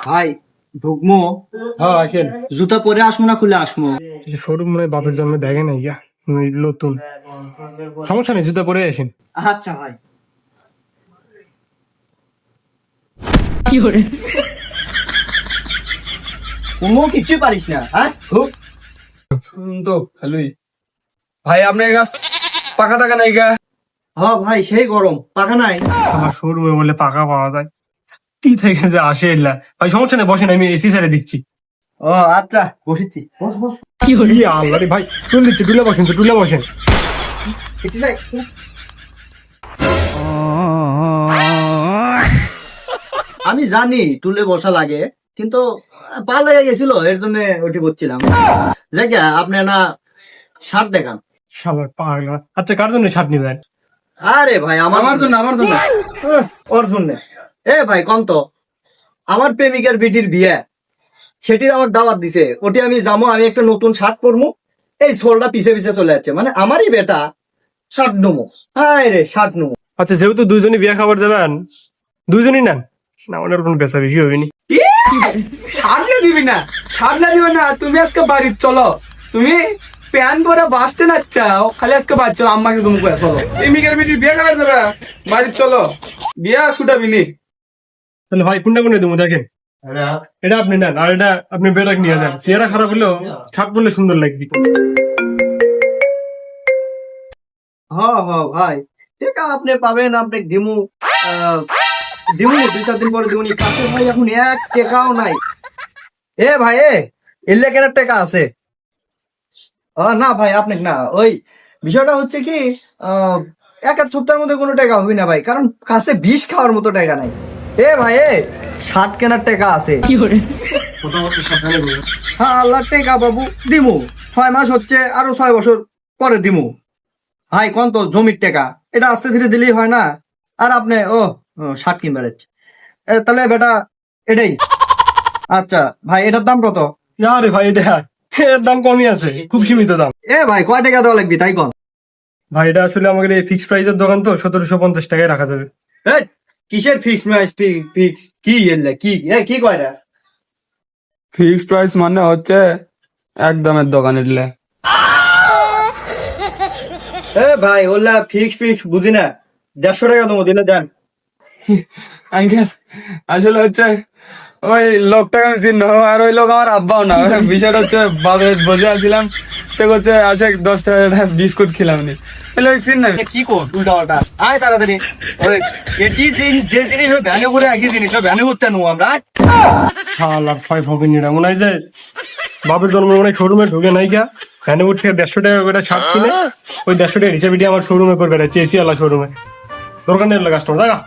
ভাই ঢুকমো? হ্যাঁ আসেন। জুতা পরে আসমো না খুলে আসমো? শোরুম মানে বাপের জন্মে দেখে নাই গা, নতুন। সমস্যা নেই, জুতা পরে আসেন। আচ্ছা ভাই। কোনো কিচ্ছু পারিস না, হ্যাঁ? ঢুক। তো ভালোই। ভাই আপনার কাছ পাকা টাকা নাই গা? হ্যাঁ ভাই, সেই গরম, পাখা নাই। আমার শোরুমে বলে পাকা পাওয়া যায়, কি থেকে যে আসে এলা। ভাই সমস্যা নেই, বসেন, আমি এসি ছেড়ে দিচ্ছি। ও আচ্ছা, বসেছি, বস বস। কি আল্লাহ রে ভাই, তুলে দিচ্ছি, টুলে বসেন তো, টুলে বসেন। এটি ভাই। আমি জানি টুলে বসা লাগে, কিন্তু পা লেগে গেছিল, এর জন্য ওটি বলছিলাম। জায়গা আপনি না শার্ট দেখান। শালা পাগলা। আচ্ছা, কার জন্য শার্ট নিবেন? আরে ভাই, আমার জন্য, আমার জন্য। ওর জন্য। এ ভাই কন তো, আমার প্রেমিকার বিটির বিয়ে, সেটি আমাকে দাওয়াত দিছে, ওটি আমি যাবো, আমি একটা নতুন শার্ট পরবো। এই সোলটা পিছে পিছে চলে যাচ্ছে, মানে আমারই বেটা শার্ট নমো। হায় রে, শার্ট নমো। আচ্ছা, যেহেতু দুইজনই বিয়ে খাবার যাবেন, দুইজনই নেন না, ওনার কোনো বেচা বেশি হবে নি। সারলে দিবি না, সারলে দিবে না। তুমি আজকে বাড়ি চলো, তুমি প্যান পরে বাসতে না চাও, খালি আজকে বাড়ি চলো, আম্মাকে তুমি কয়ে চলো। প্রেমিকার বেটির বিয়ে খাবার যাবে, বাড়ি চলো, বিয়া ছুটাবি নি। তাহলে ভাই কোনটা কোনটা দেবো দেখেন। এটা আপনি নেন, আর এটা আপনি বেটাক নিয়ে নেন। চেহারা খারাপ হলেও শার্ট পরলে সুন্দর লাগবে। হ ভাই, ঠিক আপনি পাবেন, আপনি দিমু। দিমু 2-4 দিন পরে দিমুনি। কাছে ভাই এখন এক টাকাও নাই। এ ভাই, এলে কেন টাকা আছে? না ভাই, আপনি না, ওই বিষয়টা হচ্ছে কি, এক সপ্তাহের মধ্যে কোনো টাকা হবে না ভাই, কারণ কাছে 20 খাওয়ার মতো টাকা নাই। এ ভাই, শার্ট কেনার টাকা আছে। শালার টাকা বাবু দিমু, 6 মাস হচ্ছে, আরো 6 বছর পরে দিমু। ভাই কোন তো জমির টাকা, এটা আস্তে ধীরে দিলেই হয় না। আর আপনি শার্ট কিনবে যাচ্ছে, তাহলে বেটা এটাই। আচ্ছা ভাই, এটার দাম কত? না রে ভাই, এটা এর দাম কমই আছে, খুব সীমিত দাম। এ ভাই, কয় টাকা দেওয়া লাগবে তাই কন? ভাই এটা আসলে আমাদের এই ফিক্স প্রাইসের দোকান তো, 1750 টাকায় রাখা যাবে। কিসের ফিক্স প্রাইস? ফিক্স কি এলে কি কি কয় রে? ফিক্সড প্রাইস মানে হচ্ছে একদমের দোকানে দিলে। এ ভাই, ওলা ফিক্স বুঝি না, 150 টাকা তোমার দিলে দেন। আঙ্কেল আসলে হচ্ছে ওই লোকটাকে আমি চিনি না, আর ওই লোক আমার আব্বাও না। বিষয়টা হচ্ছে বাজারে বসে আছিলাম, তো হচ্ছে আছে 10 টাকা বিস্কুট খেলাম নি, চিন না। কি কর উল্টা পাল্টা, আয় তাড়াতাড়ি। ওই এটি যে জিনিস ওই ভ্যানে করে একই জিনিস, ওই ভ্যানে করতে নেবো আমরা। শালা ফাইভ হবে নিরা মনে হয় যে বাপের জন্ম মনে হয় শোরুমে ঢুকে নাই গা, ভ্যানে উঠতে 150 টাকা করে শার্ট কিনে ওই 150 টাকা হিসাবে দিয়ে আমার শোরুমে করে বেড়াচ্ছে, এসি আলা শোরুমে। দরকার নেই কাস্টমার, দেখা